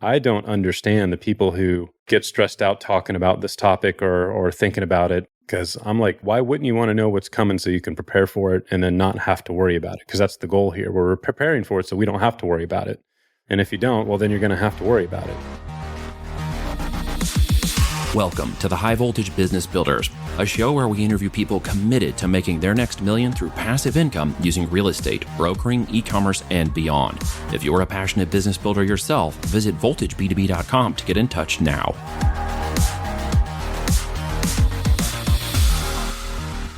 I don't understand the people who get stressed out talking about this topic or thinking about it, because I'm like, why wouldn't you want to know what's coming so you can prepare for it and then not have to worry about it? Because that's the goal here. We're preparing for it so we don't have to worry about it. And if you don't, well, then you're going to have to worry about it. Welcome to the High Voltage Business Builders, a show where we interview people committed to making their next million through passive income using real estate, brokering, e-commerce, and beyond. If you're a passionate business builder yourself, visit voltageb2b.com to get in touch now.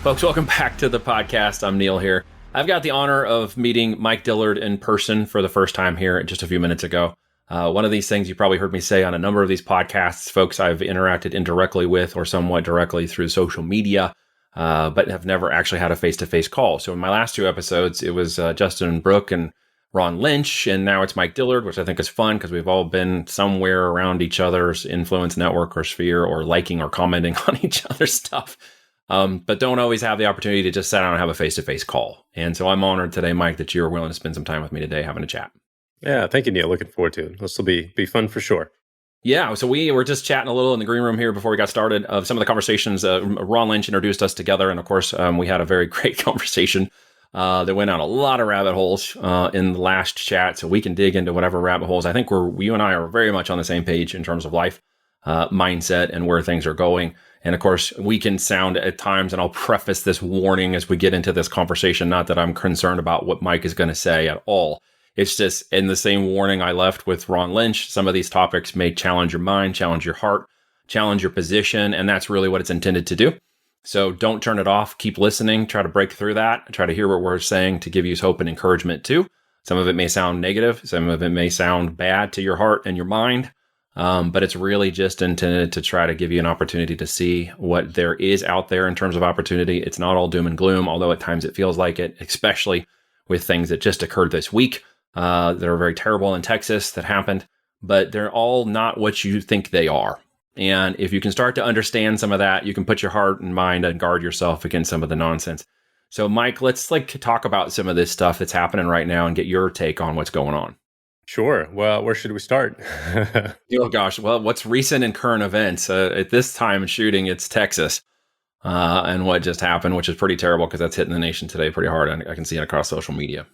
Folks, welcome back to the podcast. I'm Neil here. I've got the honor of meeting Mike Dillard in person for the first time here just a few minutes ago. One of these things you probably heard me say on a number of these podcasts, folks I've interacted indirectly with or somewhat directly through social media, but have never actually had a face-to-face call. So in my last two episodes, it was Justin Brooke and Ron Lynch, and now it's Mike Dillard, which I think is fun because we've all been somewhere around each other's influence network or sphere or liking or commenting on each other's stuff, but don't always have the opportunity to just sit down and have a face-to-face call. And so I'm honored today, Mike, that you're willing to spend some time with me today having a chat. Yeah, thank you, Neil. Looking forward to it. This will be fun for sure. Yeah, so we were just chatting a little in the green room here before we got started of some of the conversations. Ron Lynch introduced us together, and of course, we had a very great conversation that went down a lot of rabbit holes in the last chat, so we can dig into whatever rabbit holes. I think you and I are very much on the same page in terms of life, mindset, and where things are going. And of course, we can sound at times, and I'll preface this warning as we get into this conversation, not that I'm concerned about what Mike is going to say at all. It's just in the same warning I left with Ron Lynch, some of these topics may challenge your mind, challenge your heart, challenge your position, and that's really what it's intended to do. So don't turn it off. Keep listening. Try to break through that. Try to hear what we're saying to give you hope and encouragement too. Some of it may sound negative. Some of it may sound bad to your heart and your mind, but it's really just intended to try to give you an opportunity to see what there is out there in terms of opportunity. It's not all doom and gloom, although at times it feels like it, especially with things that just occurred this week. That are very terrible in Texas that happened, but they're all not what you think they are. And if you can start to understand some of that, you can put your heart and mind and guard yourself against some of the nonsense. So Mike, let's talk about some of this stuff that's happening right now and get your take on what's going on. Sure. Well, where should we start? Oh gosh. Well, what's recent and current events? At this time shooting, it's Texas and what just happened, which is pretty terrible because that's hitting the nation today pretty hard. I can see it across social media.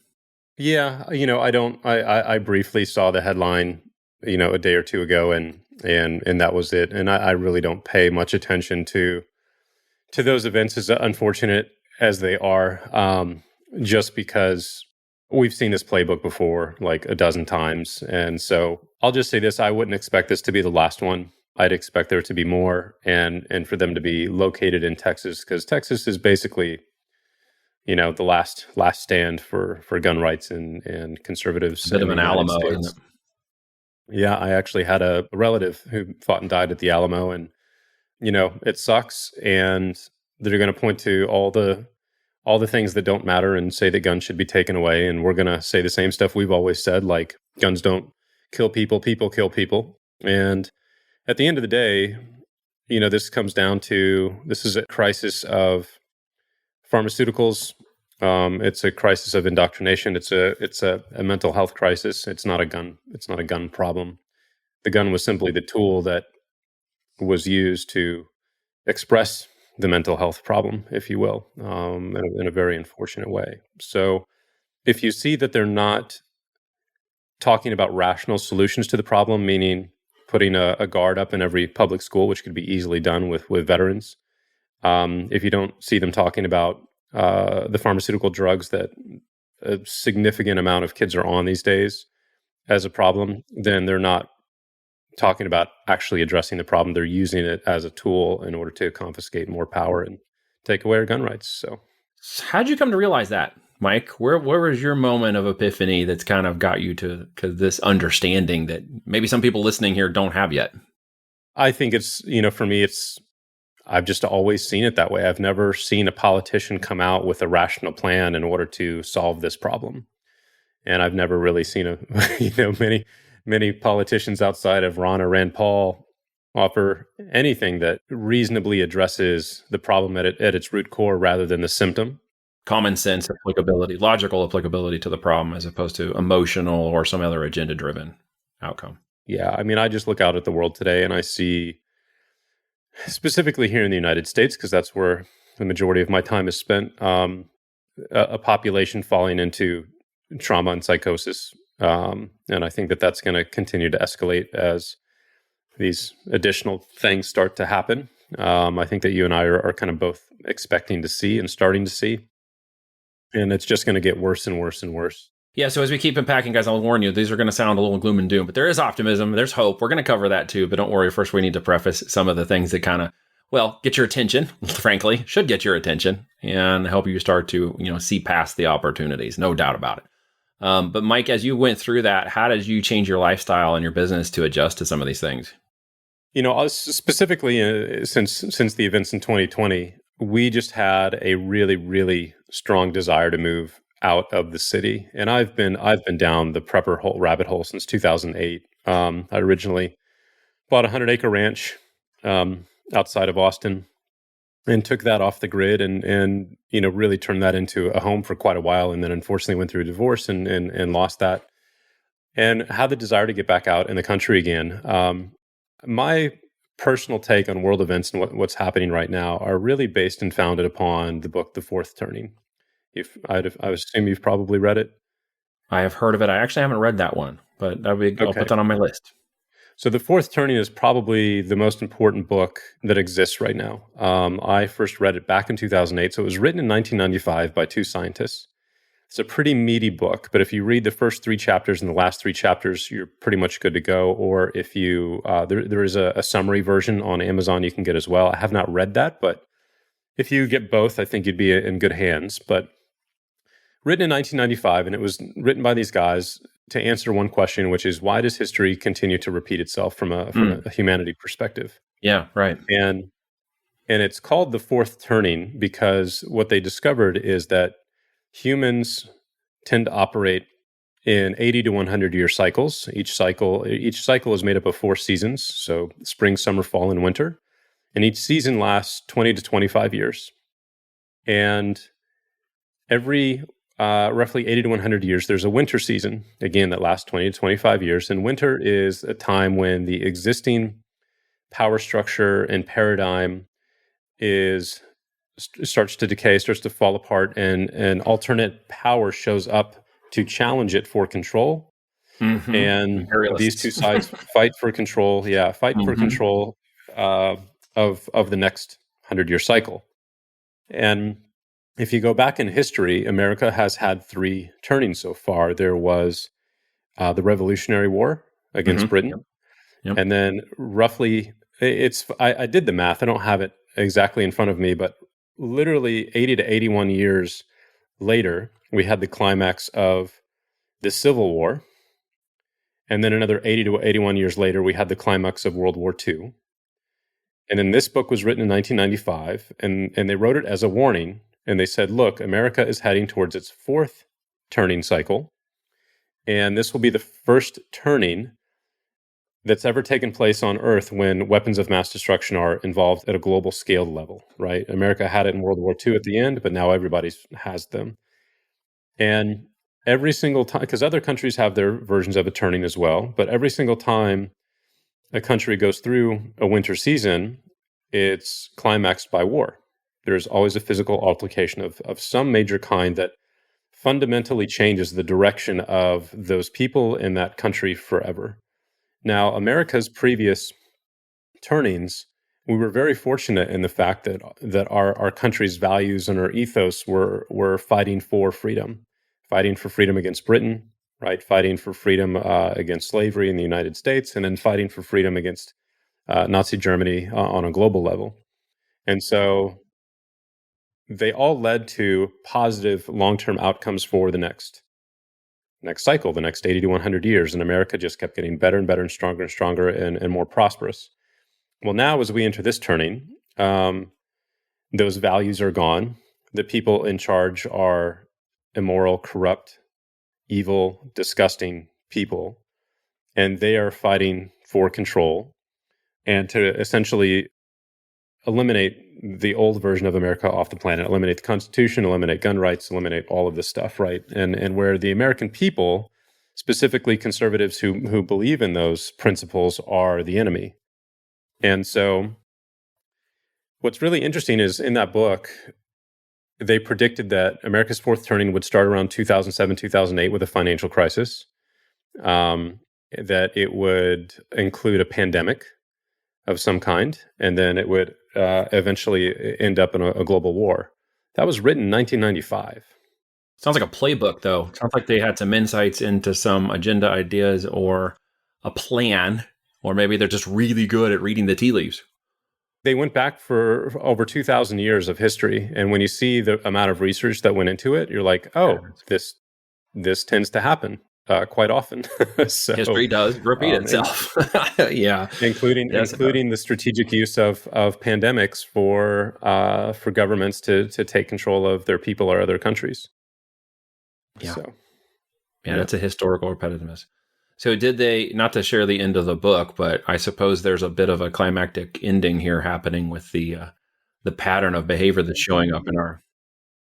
Yeah, I briefly saw the headline, a day or two ago, and that was it. And I really don't pay much attention to those events, as unfortunate as they are, just because we've seen this playbook before like a dozen times. And so I'll just say this: I wouldn't expect this to be the last one. I'd expect there to be more, and for them to be located in Texas, because Texas is basically, the last stand for gun rights and conservatives. A bit of an Alamo, isn't it? Yeah, I actually had a relative who fought and died at the Alamo, and it sucks. And they're going to point to all the things that don't matter and say that guns should be taken away. And we're going to say the same stuff we've always said, like guns don't kill people, people kill people. And at the end of the day, this comes down to, this is a crisis of pharmaceuticals. It's a crisis of indoctrination. It's a mental health crisis. It's not a gun problem. The gun was simply the tool that was used to express the mental health problem, if you will, in a very unfortunate way. So if you see that they're not talking about rational solutions to the problem, meaning putting a guard up in every public school, which could be easily done with veterans, if you don't see them talking about the pharmaceutical drugs that a significant amount of kids are on these days as a problem, then they're not talking about actually addressing the problem. They're using it as a tool in order to confiscate more power and take away our gun rights. So how'd you come to realize that, Mike? Where was your moment of epiphany that's kind of got you to this understanding that maybe some people listening here don't have yet? I think it's, for me, I've just always seen it that way. I've never seen a politician come out with a rational plan in order to solve this problem. And I've never really seen many politicians outside of Ron or Rand Paul offer anything that reasonably addresses the problem at its root core rather than the symptom. Common sense applicability, logical applicability to the problem as opposed to emotional or some other agenda-driven outcome. Yeah, I mean, I just look out at the world today and I see, specifically here in the United States, because that's where the majority of my time is spent, a population falling into trauma and psychosis. And I think that that's going to continue to escalate as these additional things start to happen. I think that you and I are kind of both expecting to see and starting to see. And it's just going to get worse and worse and worse. Yeah, so as we keep unpacking, guys, I'll warn you, these are going to sound a little gloom and doom, but there is optimism, there's hope. We're going to cover that too, but don't worry. First, we need to preface some of the things that kind of, well, get your attention, frankly, should get your attention and help you start to, see past the opportunities, no doubt about it. But Mike, as you went through that, how did you change your lifestyle and your business to adjust to some of these things? Specifically since the events in 2020, we just had a really, really strong desire to move out of the city. And I've been down the prepper hole, rabbit hole since 2008. I originally bought a 100-acre ranch outside of Austin and took that off the grid and really turned that into a home for quite a while. And then unfortunately went through a divorce and lost that and had the desire to get back out in the country again. My personal take on world events and what's happening right now are really based and founded upon the book, The Fourth Turning. I assume you've probably read it. I have heard of it. I actually haven't read that one, but I'll put that on my list. So The Fourth Turning is probably the most important book that exists right now. I first read it back in 2008. So it was written in 1995 by two scientists. It's a pretty meaty book, but if you read the first 3 chapters and the last 3 chapters, you're pretty much good to go. Or if you, there is a summary version on Amazon you can get as well. I have not read that, but if you get both, I think you'd be in good hands. But written in 1995, and it was written by these guys to answer one question, which is why does history continue to repeat itself from a humanity perspective? Yeah, right. And it's called The Fourth Turning because what they discovered is that humans tend to operate in 80 to 100-year cycles. Each cycle is made up of 4 seasons, so spring, summer, fall, and winter. And each season lasts 20 to 25 years. And every roughly 80 to 100 years, there's a winter season, again, that lasts 20 to 25 years. And winter is a time when the existing power structure and paradigm starts to decay, starts to fall apart, and an alternate power shows up to challenge it for control. Mm-hmm. And these two sides fight for control. Yeah, for control of the next 100-year cycle. And if you go back in history, America has had 3 turnings so far. There was the Revolutionary War against Britain, yep. And then roughly, I did the math. I don't have it exactly in front of me, but literally 80 to 81 years later, we had the climax of the Civil War. And then another 80 to 81 years later, we had the climax of World War II. And then this book was written in 1995, and they wrote it as a warning. And they said, look, America is heading towards its 4th turning cycle. And this will be the first turning that's ever taken place on Earth when weapons of mass destruction are involved at a global scale level, right? America had it in World War II at the end, but now everybody has them. And every single time, because other countries have their versions of a turning as well, but every single time a country goes through a winter season, it's climaxed by war. There's always a physical altercation of some major kind that fundamentally changes the direction of those people in that country forever. Now, America's previous turnings, we were very fortunate in the fact that our country's values and our ethos were fighting for freedom against Britain, right? Fighting for freedom against slavery in the United States, and then fighting for freedom against Nazi Germany on a global level. And so they all led to positive long-term outcomes for the next cycle, the next 80 to 100 years. And America just kept getting better and better and stronger and more prosperous. Well, now as we enter this turning, those values are gone. The people in charge are immoral, corrupt, evil, disgusting people. And they are fighting for control and to essentially eliminate the old version of America off the planet, eliminate the Constitution, eliminate gun rights, eliminate all of this stuff, right? And where the American people specifically conservatives who believe in those principles are the enemy. And so what's really interesting is in that book, they predicted that America's fourth turning would start around 2007, 2008 with a financial crisis, that it would include a pandemic of some kind, and then it would eventually end up in a global war. That was written in 1995. Sounds like a playbook, though. Sounds like they had some insights into some agenda ideas or a plan, or maybe they're just really good at reading the tea leaves. They went back for over 2,000 years of history, and when you see the amount of research that went into it, you're like, oh, this tends to happen quite often. So history does repeat itself. Yeah, including the strategic use of pandemics for governments to take control of their people or other countries. Yeah, so, that's a historical repetitiveness. So did they, not to share the end of the book, but I suppose there's a bit of a climactic ending here happening with the pattern of behavior that's showing up in our...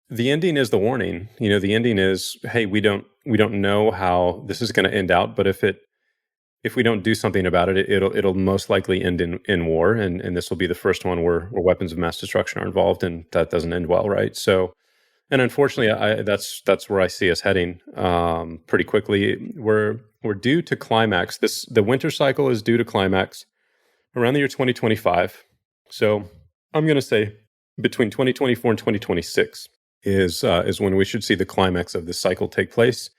The ending is the warning. The ending is, hey, we don't know how this is going to end out, but if we don't do something about it, it'll most likely end in war, and this will be the first one where weapons of mass destruction are involved, and that doesn't end well, right? So, and unfortunately, that's where I see us heading pretty quickly. We're due to climax. The winter cycle is due to climax around the year 2025. So I'm going to say between 2024 and 2026 is when we should see the climax of this cycle take place.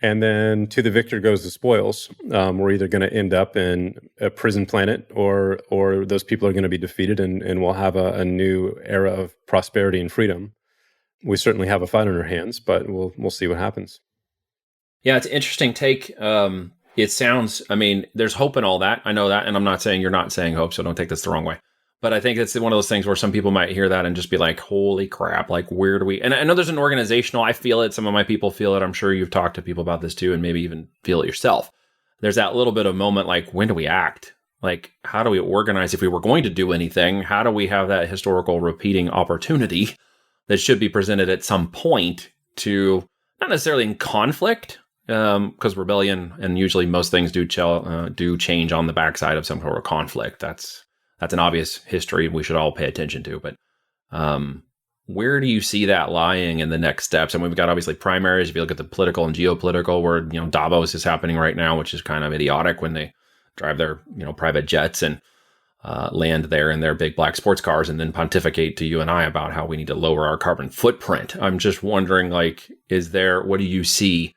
And then to the victor goes the spoils. We're either going to end up in a prison planet, or those people are going to be defeated, and we'll have a new era of prosperity and freedom. We certainly have a fight on our hands, but we'll see what happens. Yeah, it's an interesting take. It sounds, there's hope in all that. I know that, and I'm not saying you're not saying hope, so don't take this the wrong way. But I think it's one of those things where some people might hear that and just be like, holy crap, like, where do we... And I know there's an organizational, I feel it, some of my people feel it, I'm sure you've talked to people about this too, and maybe even feel it yourself. There's that little bit of moment, like, when do we act? Like, how do we organize if we were going to do anything? How do we have that historical repeating opportunity that should be presented at some point to, not necessarily in conflict, because rebellion and usually most things do change on the backside of some sort of conflict. That's an obvious history we should all pay attention to. But where do you see that lying in the next steps? And we've got obviously primaries. If you look at the political and geopolitical, where Davos is happening right now, which is kind of idiotic when they drive their private jets and land there in their big black sports cars and then pontificate to you and I about how we need to lower our carbon footprint. I'm just wondering, like, what do you see,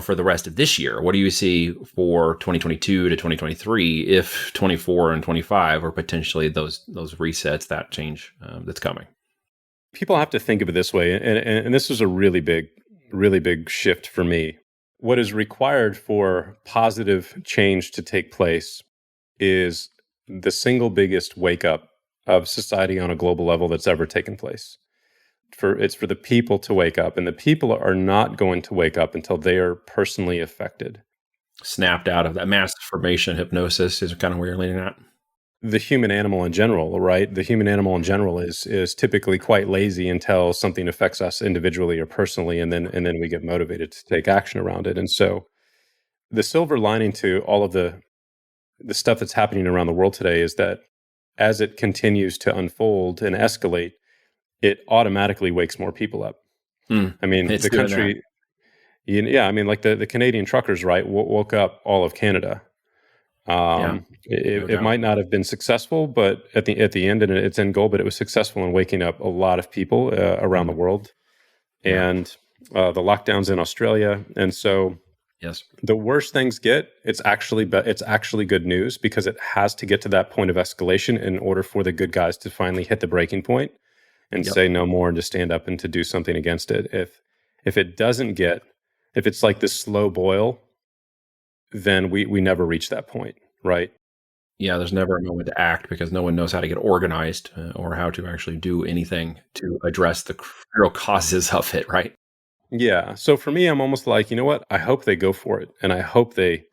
for the rest of this year? What do you see for 2022 to 2023 if 24 and 25 are potentially those resets, that change that's coming? People have to think of it this way, and this is a really big shift for me. What is required for positive change to take place is the single biggest wake up of society on a global level that's ever taken place. It's for the people to wake up, and the people are not going to wake up until they are personally affected. Snapped out of that mass formation hypnosis is kind of where you're leaning at. The human animal in general, right? The human animal in general is typically quite lazy until something affects us individually or personally, and then we get motivated to take action around it. And so the silver lining to all of the stuff that's happening around the world today is that as it continues to unfold and escalate, it automatically wakes more people up. I mean, the country, like the Canadian truckers, right, woke up all of Canada. It might not have been successful, but at the end, and its end goal, but it was successful in waking up a lot of people around the world. And the lockdowns in Australia, and so yes, the worse things get, it's actually good news, because it has to get to that point of escalation in order for the good guys to finally hit the breaking point and say no more, and to stand up and to do something against it. If it's like this slow boil, then we never reach that point, right? Yeah, there's never a moment to act because no one knows how to get organized or how to actually do anything to address the real causes of it, right? Yeah. So for me, I'm almost like, you know what? I hope they go for it, and I hope they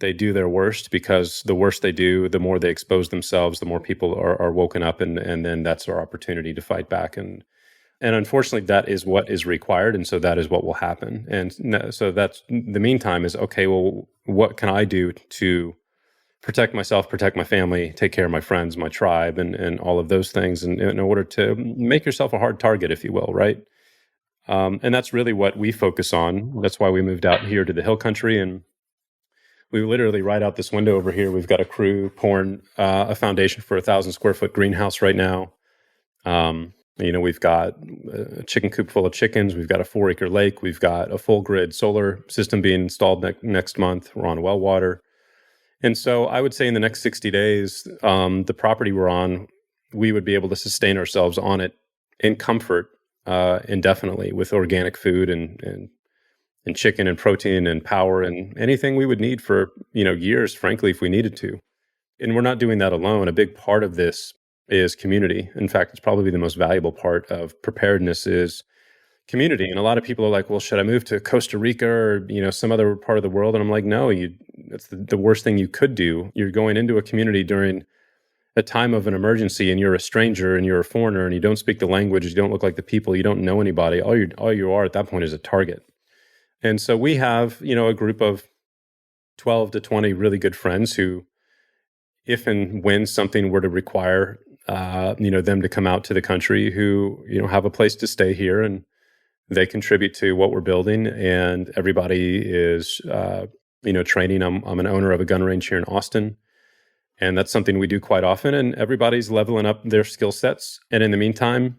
do their worst, because the worse they do, the more they expose themselves, the more people are woken up, and then that's our opportunity to fight back and And unfortunately, that is what is required. And so that is what will happen. And so that's the meantime is, okay, well, what can I do to protect myself, protect my family, take care of my friends, my tribe, and all of those things in order to make yourself a hard target, if you will, right? And that's really what we focus on. That's why we moved out here to the hill country. And we literally, right out this window over here, we've got a crew pouring a foundation for 1,000 square foot greenhouse right now. We've got a chicken coop full of chickens. We've got a 4-acre lake. We've got a full grid solar system being installed next month. We're on well water. And so I would say in the next 60 days, the property we're on, we would be able to sustain ourselves on it in comfort indefinitely with organic food and chicken and protein and power and anything we would need for, years, frankly, if we needed to. And we're not doing that alone. A big part of this is community. In fact, it's probably the most valuable part of preparedness is community. And a lot of people are like, well, should I move to Costa Rica or, some other part of the world? And I'm like, no, that's the worst thing you could do. You're going into a community during a time of an emergency and you're a stranger and you're a foreigner and you don't speak the language, you don't look like the people, you don't know anybody. All you are at that point is a target. And so we have, a group of 12 to 20 really good friends who, if and when something were to require, them to come out to the country, who, have a place to stay here and they contribute to what we're building. And everybody is, training. I'm an owner of a gun range here in Austin. And that's something we do quite often. And everybody's leveling up their skill sets. And in the meantime,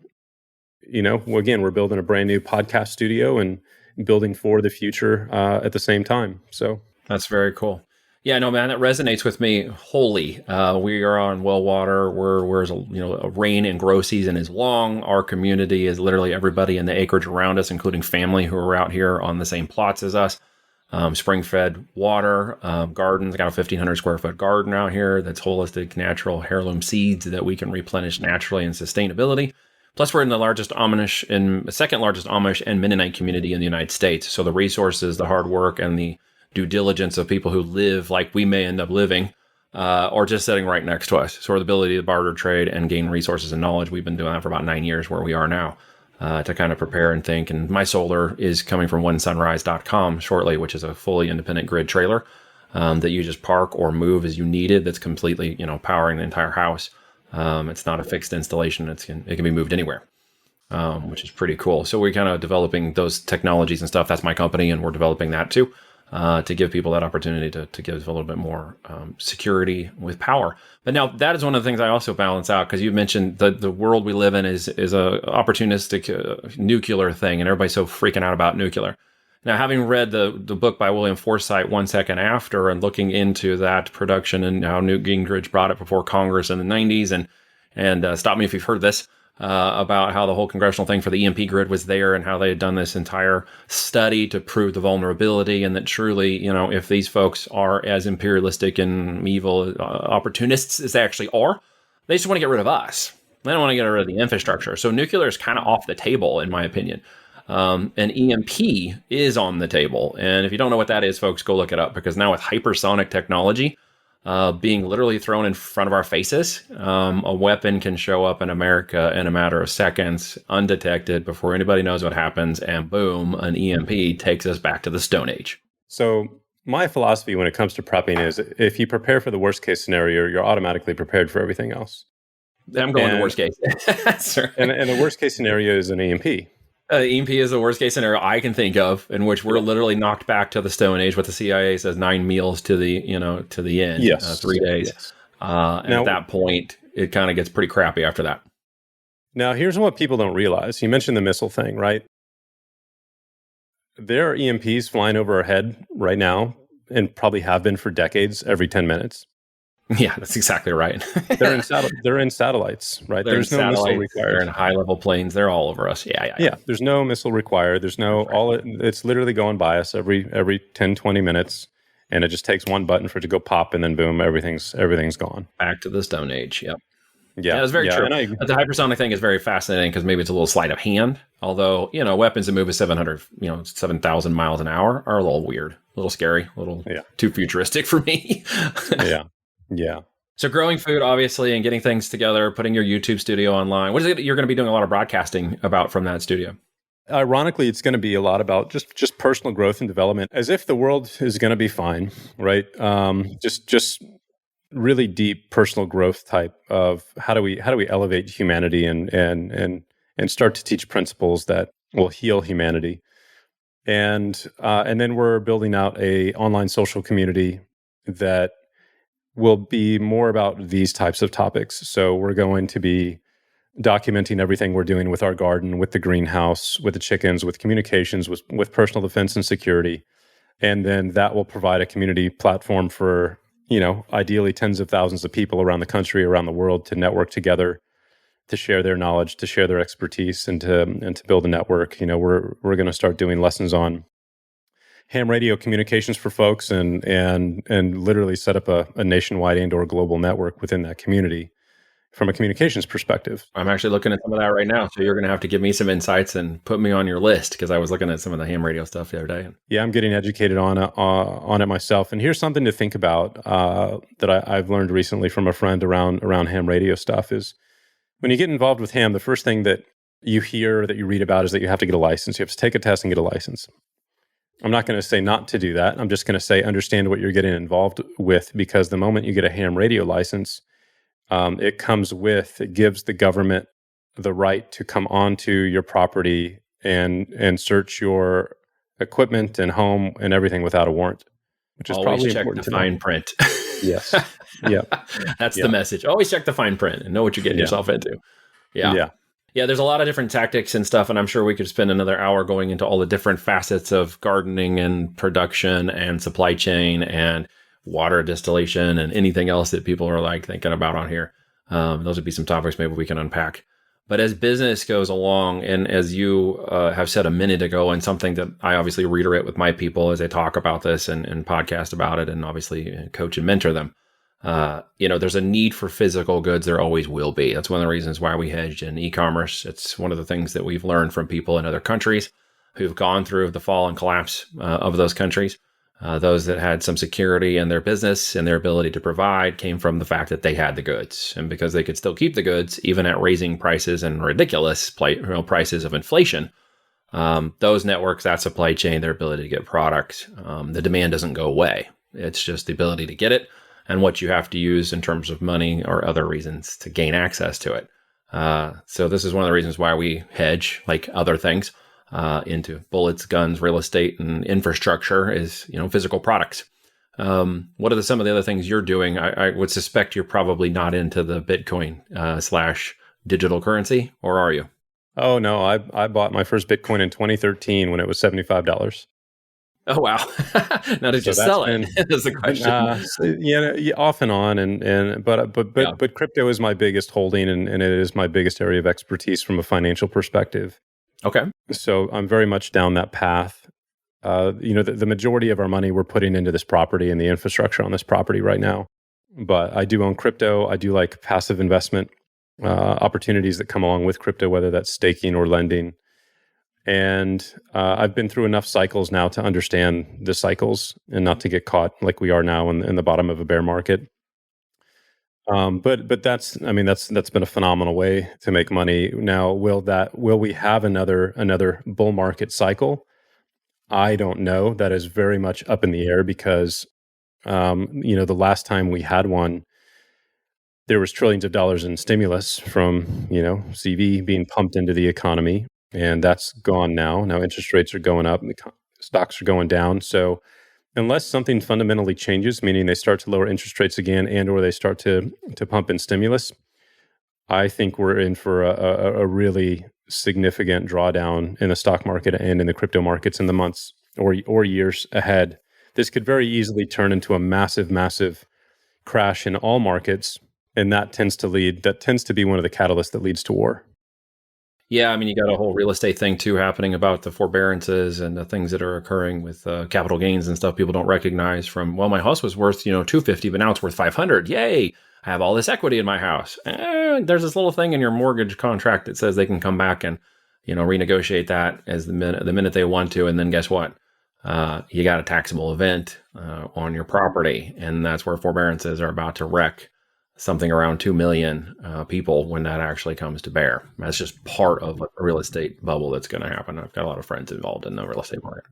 again, we're building a brand new podcast studio and building for the future at the same time. So that's very cool. Yeah, no, man, that resonates with me wholly. We are on well water, whereas a rain and grow season is long. Our community is literally everybody in the acreage around us, including family who are out here on the same plots as us. Spring-fed water, gardens. I got a 1,500 square foot garden out here that's holistic, natural heirloom seeds that we can replenish naturally and sustainability. Plus, we're in the second largest Amish and Mennonite community in the United States. So the resources, the hard work, and the due diligence of people who live like we may end up living, or just sitting right next to us. So the ability to barter, trade, and gain resources and knowledge. We've been doing that for about 9 years where we are now, to kind of prepare and think. And my solar is coming from onesunrise.com shortly, which is a fully independent grid trailer that you just park or move as you need it. That's completely, powering the entire house. It's not a fixed installation. It can be moved anywhere, which is pretty cool. So we're kind of developing those technologies and stuff. That's my company, and we're developing that too. To give people that opportunity to give a little bit more security with power. But now that is one of the things I also balance out, because you mentioned the world we live in is a opportunistic nuclear thing, and everybody's so freaking out about nuclear. Now, having read the book by William Forsythe, 1 Second After, and looking into that production and how Newt Gingrich brought it before Congress in the 90s, and stop me if you've heard this, about how the whole congressional thing for the EMP grid was there and how they had done this entire study to prove the vulnerability, and that truly, if these folks are as imperialistic and evil opportunists as they actually are, they just want to get rid of us. They don't want to get rid of the infrastructure. So nuclear is kind of off the table, in my opinion. And EMP is on the table. And if you don't know what that is, folks, go look it up, because now with hypersonic technology, being literally thrown in front of our faces, a weapon can show up in America in a matter of seconds, undetected, before anybody knows what happens, and boom, an EMP takes us back to the Stone Age. So my philosophy when it comes to prepping is, if you prepare for the worst case scenario, you're automatically prepared for everything else. I'm going to worst case. and the worst case scenario is an EMP. EMP is the worst case scenario I can think of, in which we're literally knocked back to the Stone Age. What the CIA says, 9 meals to the end. Yes. 3 days. Yes. And now, at that point, it kind of gets pretty crappy after that. Now, here's what people don't realize. You mentioned the missile thing, right? There are EMPs flying over our head right now, and probably have been for decades, every 10 minutes. Yeah, that's exactly right. They're in satellites, right? There's no missile required. They're in high-level planes. They're all over us. Yeah. There's no missile required. There's no it's literally going by us every 10, 20 minutes, and it just takes one button for it to go pop, and then boom, everything's gone. Back to the Stone Age. Yep. Yeah, that's very true. But the hypersonic thing is very fascinating, because maybe it's a little sleight of hand. Although, weapons that move at 7,000 miles an hour are a little weird, a little scary, a little too futuristic for me. Yeah. So growing food, obviously, and getting things together, putting your YouTube studio online. What is it you're going to be doing a lot of broadcasting about from that studio? Ironically, it's going to be a lot about just personal growth and development, as if the world is going to be fine, right? Just really deep personal growth type of how do we elevate humanity and start to teach principles that will heal humanity. And then we're building out a online social community that will be more about these types of topics. So we're going to be documenting everything we're doing with our garden, with the greenhouse, with the chickens, with communications, with personal defense and security. And then that will provide a community platform for, ideally tens of thousands of people around the country, around the world to network together, to share their knowledge, to share their expertise, and to build a network. We're going to start doing lessons on ham radio communications for folks and literally set up a nationwide and/or global network within that community from a communications perspective. I'm actually looking at some of that right now. So you're going to have to give me some insights and put me on your list, because I was looking at some of the ham radio stuff the other day. Yeah, I'm getting educated on it myself. And here's something to think about that I've learned recently from a friend around ham radio stuff is when you get involved with ham, the first thing that you hear, that you read about, is that you have to get a license. You have to take a test and get a license. I'm not going to say not to do that. I'm just going to say understand what you're getting involved with, because the moment you get a ham radio license, it gives the government the right to come onto your property and search your equipment and home and everything without a warrant, which is Always probably check important the to know. fine print. Yes. Yeah. That's Yeah. the message. Always check the fine print and know what you're getting yourself into. Yeah. Yeah. Yeah, there's a lot of different tactics and stuff, and I'm sure we could spend another hour going into all the different facets of gardening and production and supply chain and water distillation and anything else that people are like thinking about on here. Those would be some topics maybe we can unpack. But as business goes along, and as you have said a minute ago, and something that I obviously reiterate with my people as I talk about this and podcast about it, and obviously coach and mentor them, there's a need for physical goods. There always will be. That's one of the reasons why we hedge in e-commerce. It's one of the things that we've learned from people in other countries who've gone through the fall and collapse of those countries. Those that had some security in their business and their ability to provide came from the fact that they had the goods. And because they could still keep the goods, even at raising prices and ridiculous prices of inflation, those networks, that supply chain, their ability to get product, the demand doesn't go away. It's just the ability to get it and what you have to use in terms of money or other reasons to gain access to it. So this is one of the reasons why we hedge, like other things, into bullets, guns, real estate, and infrastructure is, physical products. What are some of the other things you're doing? I would suspect you're probably not into the Bitcoin / digital currency, or are you? Oh no, I bought my first Bitcoin in 2013 when it was $75. Oh wow! Now did you sell it? Is the question. Off and on, but crypto is my biggest holding, and it is my biggest area of expertise from a financial perspective. Okay. So I'm very much down that path. The majority of our money we're putting into this property and the infrastructure on this property right now. But I do own crypto. I do like passive investment opportunities that come along with crypto, whether that's staking or lending. And I've been through enough cycles now to understand the cycles and not to get caught like we are now in the bottom of a bear market. But that's been a phenomenal way to make money. Now, will we have another bull market cycle? I don't know. That is very much up in the air because, the last time we had one, there was trillions of dollars in stimulus from, CV being pumped into the economy, and that's gone now. Now interest rates are going up, stocks are going down. So unless something fundamentally changes, meaning they start to lower interest rates again or they start to pump in stimulus, I think we're in for a really significant drawdown in the stock market and in the crypto markets in the months or years ahead. This could very easily turn into a massive, massive crash in all markets, and that tends to be one of the catalysts that leads to war. Yeah, you got a whole real estate thing too happening about the forbearances and the things that are occurring with capital gains and stuff people don't recognize from, well, my house was worth, $250, but now it's worth $500. Yay, I have all this equity in my house. There's this little thing in your mortgage contract that says they can come back and, renegotiate that as the minute they want to. And then guess what? You got a taxable event on your property, and that's where forbearances are about to wreck something around 2 million people when that actually comes to bear. That's just part of a real estate bubble that's going to happen. I've got a lot of friends involved in the real estate market.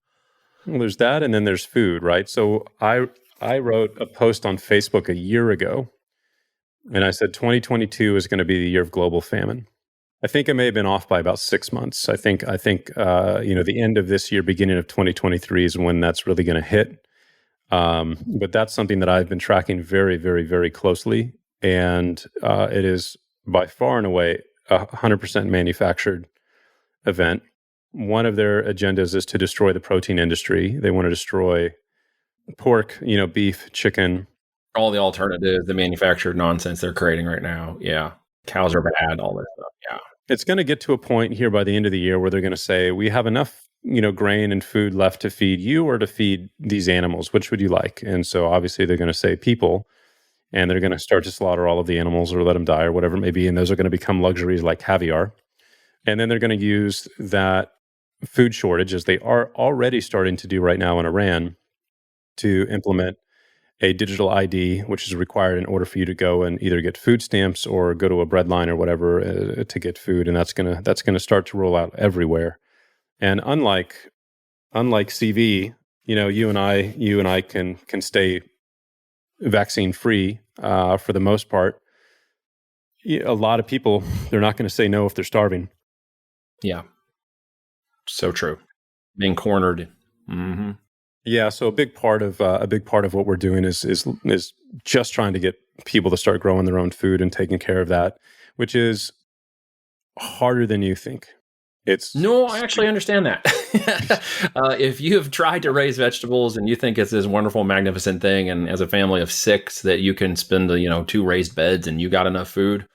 Well, there's that, and then there's food, right? So I wrote a post on Facebook a year ago, and I said 2022 is going to be the year of global famine. I think I may have been off by about 6 months. I think the end of this year, beginning of 2023 is when that's really going to hit. But that's something that I've been tracking very, very, very closely, and it is by far and away 100% manufactured event. One of their agendas is to destroy the protein industry. They want to destroy pork, beef, chicken. All the alternatives, the manufactured nonsense they're creating right now. Yeah. Cows are bad, all this stuff. Yeah. It's going to get to a point here by the end of the year where they're going to say, we have enough, grain and food left to feed you or to feed these animals. Which would you like? And so obviously they're going to say people, and they're going to start to slaughter all of the animals or let them die or whatever it may be. And those are going to become luxuries like caviar. And then they're going to use that food shortage, as they are already starting to do right now in Iran, to implement a digital ID, which is required in order for you to go and either get food stamps or go to a bread line or whatever to get food, and that's gonna start to roll out everywhere. And unlike CV, you and I can stay vaccine free for the most part. A lot of people, they're not going to say no if they're starving. Yeah, so true. Being cornered. Mm-hmm. Yeah, so a big part of what we're doing is just trying to get people to start growing their own food and taking care of that, which is harder than you think. No, I actually understand that. If you have tried to raise vegetables and you think it's this wonderful, magnificent thing, and as a family of 6 that you can spend 2 raised beds and you got enough food,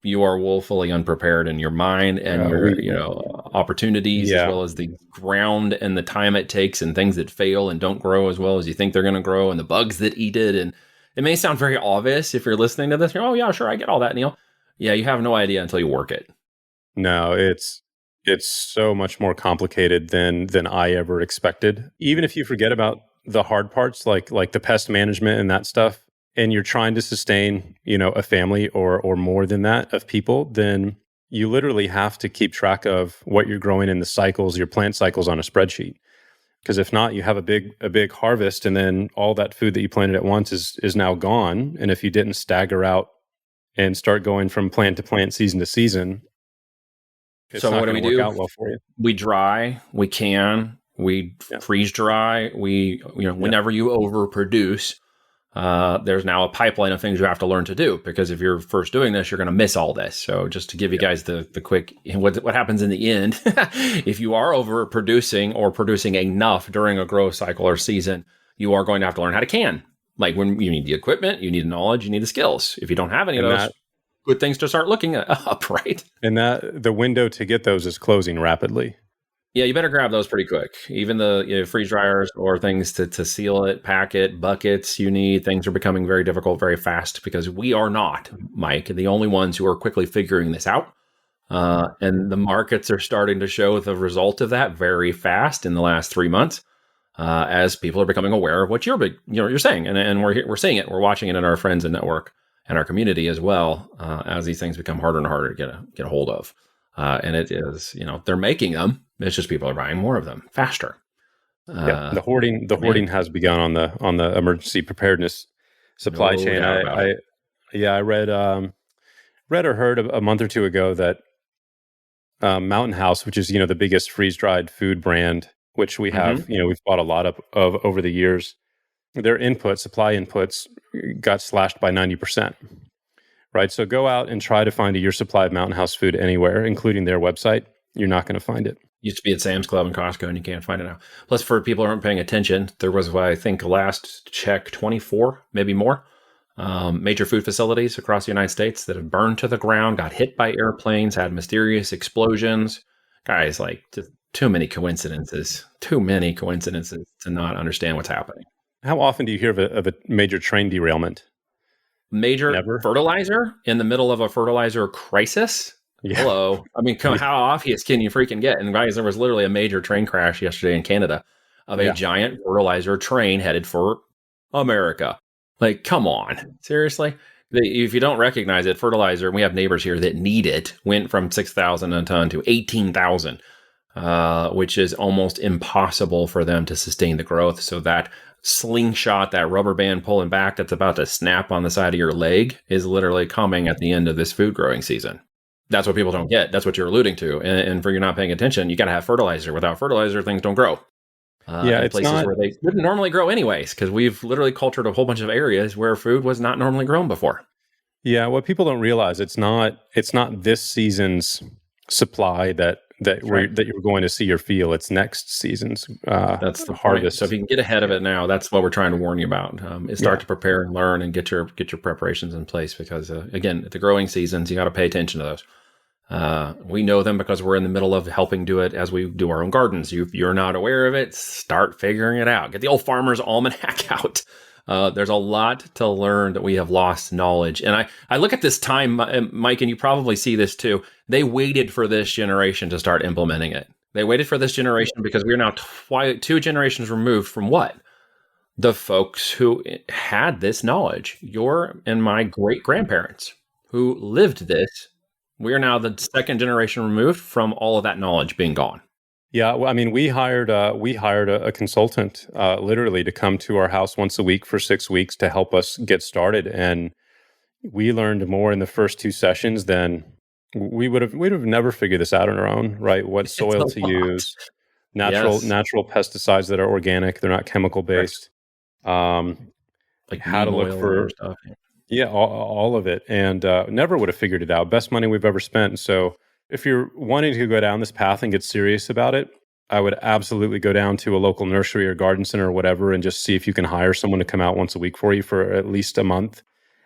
you are woefully unprepared in your mind and your opportunities, as well as the ground and the time it takes and things that fail and don't grow as well as you think they're going to grow and the bugs that eat it. And it may sound very obvious if you're listening to this. Oh yeah, sure, I get all that, Neil. Yeah, you have no idea until you work it. No, it's so much more complicated than I ever expected. Even if you forget about the hard parts, like the pest management and that stuff, and you're trying to sustain, a family or more than that of people, then you literally have to keep track of what you're growing in the cycles, your plant cycles, on a spreadsheet. Because if not, you have a big harvest, and then all that food that you planted at once is now gone. And if you didn't stagger out and start going from plant to plant, season to season, it's so not what do going we to work do? out well for you. We dry, we can, we freeze dry. Whenever you overproduce, there's now a pipeline of things you have to learn to do, because if you're first doing this, you're going to miss all this. So just to give you guys the quick, what happens in the end, if you are overproducing or producing enough during a growth cycle or season, you are going to have to learn how to can. Like, when you need the equipment, you need the knowledge, you need the skills. If you don't have any of those, good things to start looking up, right? And that the window to get those is closing rapidly. Yeah, you better grab those pretty quick. Even the freeze dryers or things to seal it, pack it, buckets things are becoming very difficult very fast, because we are not, Mike, the only ones who are quickly figuring this out. And the markets are starting to show the result of that very fast in the last 3 months, as people are becoming aware of what you're saying. And we're seeing it. We're watching it in our friends and network and our community as well, as these things become harder and harder to get a hold of. And it is, they're making them. It's just people are buying more of them faster. The hoarding has begun on the emergency preparedness supply chain. I read or heard a month or two ago that Mountain House, which is the biggest freeze dried food brand, which we have, we've bought a lot of over the years, their supply inputs got slashed by 90%. Right, so go out and try to find a year supply of Mountain House food anywhere, including their website. You're not going to find it. Used to be at Sam's Club and Costco, and you can't find it now. Plus, for people who aren't paying attention, there was, I think, last check, 24, maybe more, major food facilities across the United States that have burned to the ground, got hit by airplanes, had mysterious explosions. Guys, too many coincidences to not understand what's happening. How often do you hear of a major train derailment? Major fertilizer in the middle of a fertilizer crisis? Yeah. Hello. I mean, how obvious can you freaking get? And guys, there was literally a major train crash yesterday in Canada of a giant fertilizer train headed for America. Come on. Seriously? If you don't recognize it, fertilizer, and we have neighbors here that need it, went from 6,000 a ton to 18,000, which is almost impossible for them to sustain the growth. So that slingshot, that rubber band pulling back that's about to snap on the side of your leg is literally coming at the end of this food growing season. That's what people don't get. That's what you're alluding to. And for you're not paying attention, you got to have fertilizer. Without fertilizer, things don't grow. Yeah, In it's places not. where they wouldn't normally grow anyways, because we've literally cultured a whole bunch of areas where food was not normally grown before. Yeah, what people don't realize, it's not this season's supply Right. that you're going to see or feel. It's next season's That's the point. So if harvest. you can get ahead of Yeah, it now, that's what we're trying to warn you about. Is start yeah, to prepare and learn and get your preparations in place because again, at the growing seasons, you got to pay attention to those. We know them because we're in the middle of helping do it as we do our own gardens. If you're not aware of it, start figuring it out. Get the old farmer's almanac out. There's a lot to learn that we have lost knowledge. And I look at this time, Mike, and you probably see this too. They waited for this generation to start implementing it. They waited for this generation because we're now two generations removed from what? The folks who had this knowledge, your and my great grandparents who lived this. We are now the second generation removed from all of that knowledge being gone. yeah. Well, I mean, we hired a consultant literally to come to our house once a week for 6 weeks to help us get started, and we learned more in the first two sessions than we'd have never figured this out on our own. Right? What It's soil a to lot. use, natural Yes. natural pesticides that are organic, they're not chemical Correct. based. Um, Like how to neem look oil and other for. stuff. Yeah, all of it, and never would have figured it out. Best money we've ever spent. So, if you're wanting to go down this path and get serious about it, I would absolutely go down to a local nursery or garden center or whatever, and just see if you can hire someone to come out once a week for you for at least a month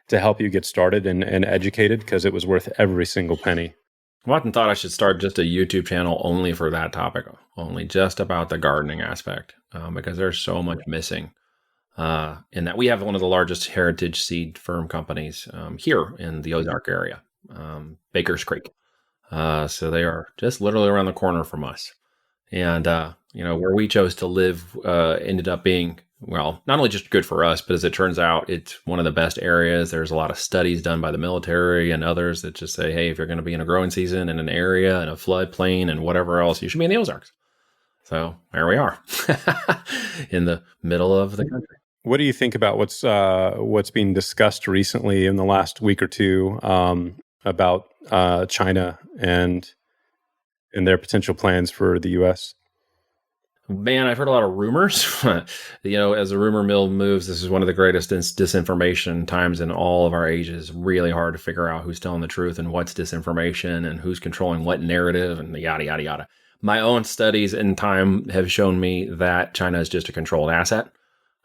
to help you get started and educated, because it was worth every single penny. I often thought I should start just a YouTube channel only for that topic, only just about the gardening aspect, because there's so much missing. In that we have one of the largest heritage seed firm companies here in the Ozark area, Baker's Creek. So they are just literally around the corner from us. And, where we chose to live ended up being, well, not only just good for us, but as it turns out, it's one of the best areas. There's a lot of studies done by the military and others that just say, hey, if you're going to be in a growing season in an area and a floodplain and whatever else, you should be in the Ozarks. So there we are in the middle of the country. What do you think about what's being discussed recently in the last week or two about China and their potential plans for the U.S.? Man, I've heard a lot of rumors. As the rumor mill moves, this is one of the greatest disinformation times in all of our ages. Really hard to figure out who's telling the truth and what's disinformation and who's controlling what narrative and yada, yada, yada. My own studies in time have shown me that China is just a controlled asset.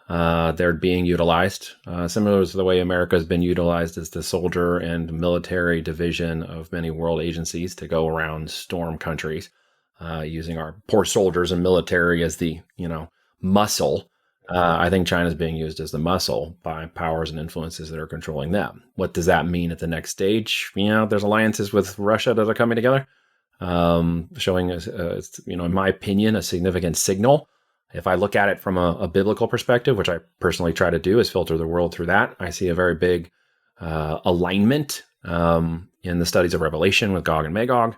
They're being utilized, similar to the way America has been utilized as the soldier and military division of many world agencies to go around storm countries. Using our poor soldiers and military as the muscle. I think China is being used as the muscle by powers and influences that are controlling them. What does that mean at the next stage? There's alliances with Russia that are coming together, showing us, in my opinion, a significant signal. If I look at it from a biblical perspective, which I personally try to do, is filter the world through that. I see a very big alignment in the studies of Revelation with Gog and Magog,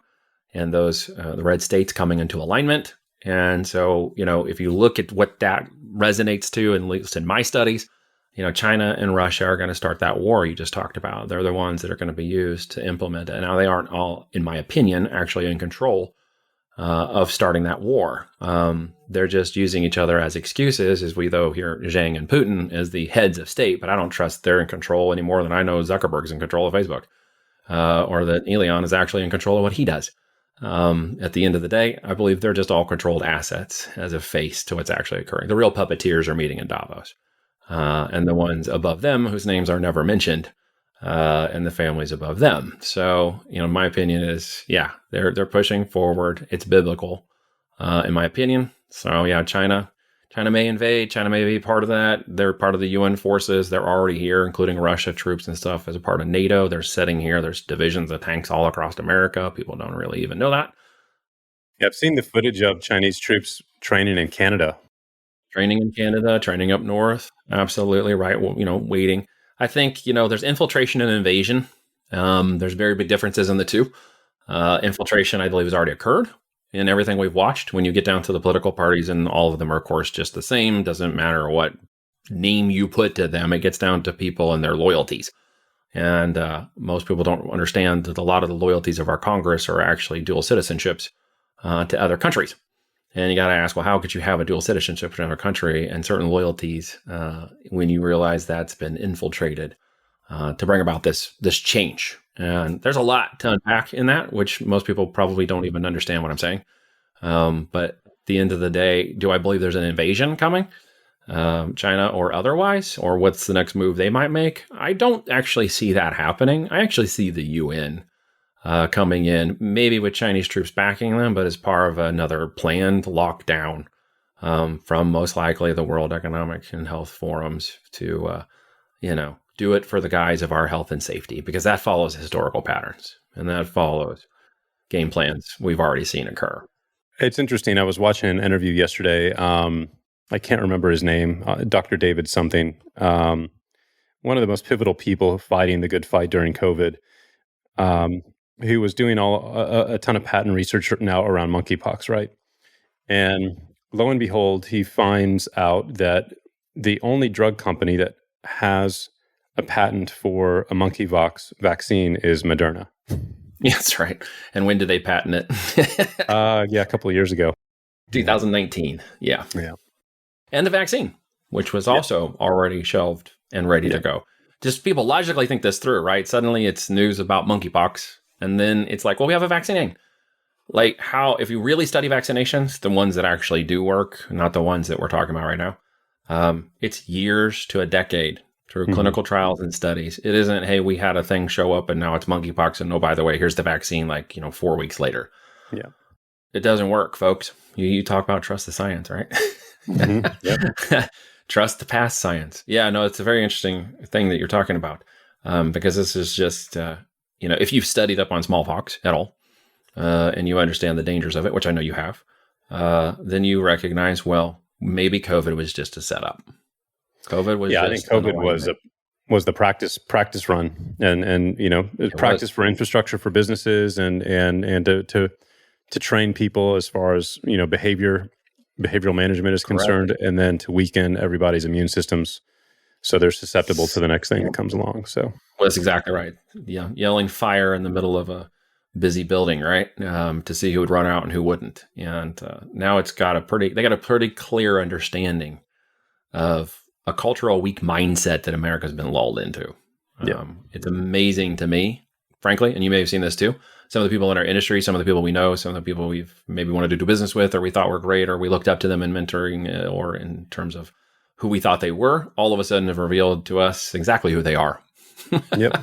and those the red states coming into alignment. And so, if you look at what that resonates to, at least in my studies, China and Russia are going to start that war you just talked about. They're the ones that are going to be used to implement it. And now they aren't all, in my opinion, actually in control of starting that war. They're just using each other as excuses, as we though hear Zhang and Putin as the heads of state, but I don't trust they're in control any more than I know Zuckerberg's in control of Facebook, or that Elon is actually in control of what he does. At the end of the day, I believe they're just all controlled assets as a face to what's actually occurring. The real puppeteers are meeting in Davos, and the ones above them, whose names are never mentioned, and the families above them. So, my opinion is, yeah, they're pushing forward. It's biblical, in my opinion. So, yeah, China may invade. China may be part of that. They're part of the UN forces. They're already here, including Russia troops and stuff as a part of NATO. They're sitting here. There's divisions of tanks all across America. People don't really even know that. Yeah, I've seen the footage of Chinese troops training in Canada. Training in Canada, training up north. Absolutely right. Well, waiting. I think, there's infiltration and invasion. There's very big differences in the two. Infiltration, I believe, has already occurred in everything we've watched. When you get down to the political parties, and all of them are, of course, just the same. Doesn't matter what name you put to them. It gets down to people and their loyalties. And most people don't understand that a lot of the loyalties of our Congress are actually dual citizenships to other countries. And you got to ask, well, how could you have a dual citizenship in another country and certain loyalties when you realize that's been infiltrated to bring about this change? And there's a lot to unpack in that, which most people probably don't even understand what I'm saying. But at the end of the day, do I believe there's an invasion coming? China or otherwise, or what's the next move they might make? I don't actually see that happening. I actually see the UN coming in, maybe with Chinese troops backing them, but as part of another planned lockdown from most likely the World Economic and Health Forums to, do it for the guise of our health and safety, because that follows historical patterns and that follows game plans we've already seen occur. It's interesting. I was watching an interview yesterday. I can't remember his name, Dr. David something, one of the most pivotal people fighting the good fight during COVID, who was doing a ton of patent research now around monkeypox, right? And lo and behold, he finds out that the only drug company that has a patent for a monkeypox vaccine is Moderna. Yeah, that's right. And when did they patent it? A couple of years ago. 2019. Yeah. Yeah. And the vaccine, which was also already shelved and ready to go. Just people logically think this through, right? Suddenly it's news about monkeypox. And then it's like, well, we have a vaccine. Like how, if you really study vaccinations, the ones that actually do work, not the ones that we're talking about right now, it's years to a decade through clinical trials and studies. It isn't, hey, we had a thing show up and now it's monkeypox. And oh, by the way, here's the vaccine 4 weeks later. Yeah. It doesn't work, folks. You talk about trust the science, right? Yep. Trust the past science. Yeah, no, it's a very interesting thing that you're talking about because this is just, if you've studied up on smallpox at all and you understand the dangers of it, which I know you have, then you recognize, well, maybe COVID was just a setup. COVID was I think COVID was the practice run and practice for infrastructure for businesses and to train people as far as behavioral management is concerned, and then to weaken everybody's immune systems so they're susceptible to the next thing that comes along. So well, that's exactly right. Yeah, yelling fire in the middle of a busy building, right? To see who would run out and who wouldn't. And now they got a pretty clear understanding of a cultural weak mindset that America's been lulled into. It's amazing to me, frankly, and you may have seen this too. Some of the people in our industry, some of the people we know, some of the people we've maybe wanted to do business with, or we thought were great, or we looked up to them in mentoring, or in terms of who we thought they were, all of a sudden have revealed to us exactly who they are. Yep.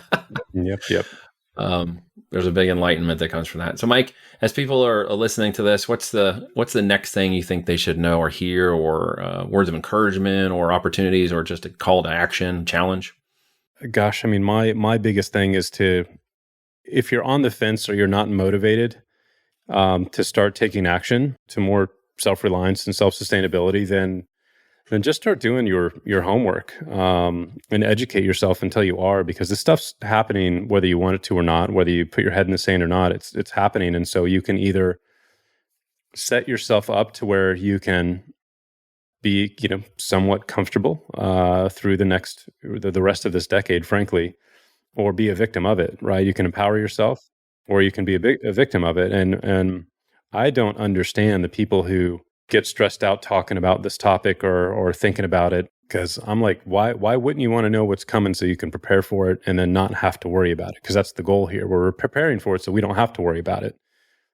There's a big enlightenment that comes from that. So, Mike, as people are listening to this, what's the next thing you think they should know or hear, or words of encouragement, or opportunities, or just a call to action, challenge? Gosh, I mean, my biggest thing is if you're on the fence or you're not motivated to start taking action to more self-reliance and self-sustainability, then just start doing your homework and educate yourself until you are, because this stuff's happening whether you want it to or not, whether you put your head in the sand or not. It's happening, and so you can either set yourself up to where you can be somewhat comfortable through the rest of this decade, frankly, or be a victim of it, right? You can empower yourself, or you can be a victim of it. And I don't understand the people who get stressed out talking about this topic or thinking about it, because I'm like, why wouldn't you want to know what's coming so you can prepare for it and then not have to worry about it? Because that's the goal here. We're preparing for it so we don't have to worry about it.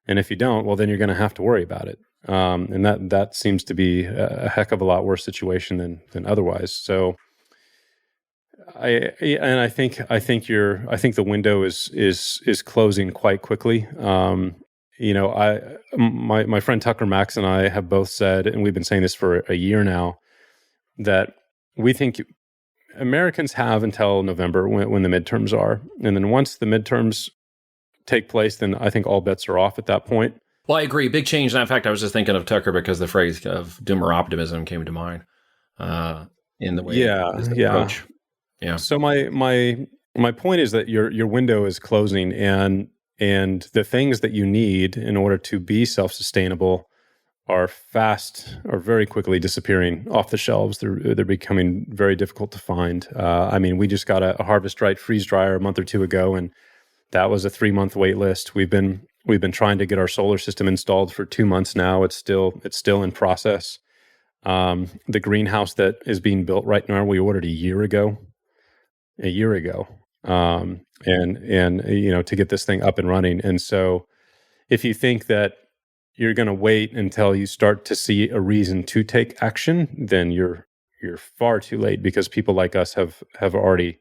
And if you don't, well, then you're going to have to worry about it. And that seems to be a heck of a lot worse situation than otherwise. So I think the window is closing quite quickly. My friend Tucker Max and I have both said, and we've been saying this for a year now, that we think Americans have until November when the midterms are. And then once the midterms take place, then I think all bets are off at that point. Well, I agree. Big change. In fact, I was just thinking of Tucker because the phrase of doomer optimism came to mind in the way his approach. Yeah. So my point is that your window is closing, and the things that you need in order to be self-sustainable are very quickly disappearing off the shelves. They're becoming very difficult to find. I mean, we just got a Harvest Right freeze dryer a month or two ago, and that was a 3-month wait list. We've been trying to get our solar system installed for 2 months now. It's still in process. The greenhouse that is being built right now, we ordered a year ago. And to get this thing up and running. And so if you think that you're going to wait until you start to see a reason to take action, then you're far too late, because people like us have already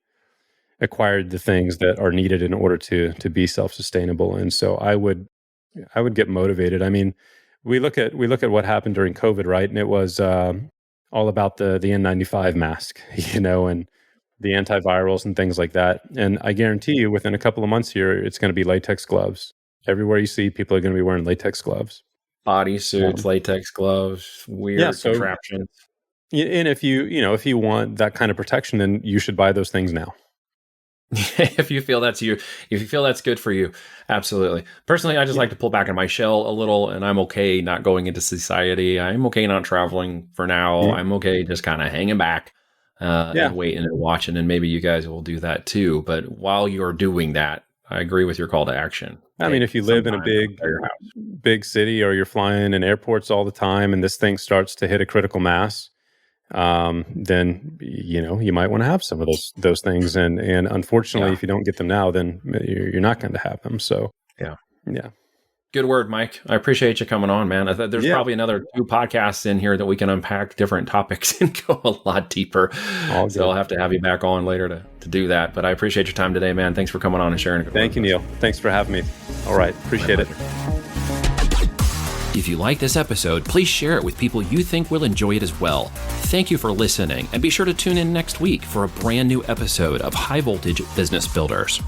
acquired the things that are needed in order to be self-sustainable. And so I would get motivated. I mean, we look at what happened during COVID, right? And it was all about the N95 mask, and the antivirals and things like that. And I guarantee you, within a couple of months here, it's going to be latex gloves. Everywhere you see, people are going to be wearing latex gloves. Bodysuits, latex gloves, weird contraptions. And if you want that kind of protection, then you should buy those things now. If you feel that's good for you, absolutely. Personally, I just like to pull back in my shell a little, and I'm okay not going into society. I'm okay not traveling for now. Mm-hmm. I'm okay just kind of hanging back and waiting and watching, and maybe you guys will do that too. But while you're doing that, I agree with your call to action. I mean, if you live in a big city, or you're flying in airports all the time, and this thing starts to hit a critical mass, then you might want to have some of those things. And unfortunately, if you don't get them now, then you're not going to have them. So yeah. Good word, Mike. I appreciate you coming on, man. There's probably another 2 podcasts in here that we can unpack different topics and go a lot deeper. So I'll have to have you back on later to do that. But I appreciate your time today, man. Thanks for coming on and sharing. Thank you, Neil. Thanks for having me. All right. Appreciate it. If you like this episode, please share it with people you think will enjoy it as well. Thank you for listening, and be sure to tune in next week for a brand new episode of High Voltage Business Builders.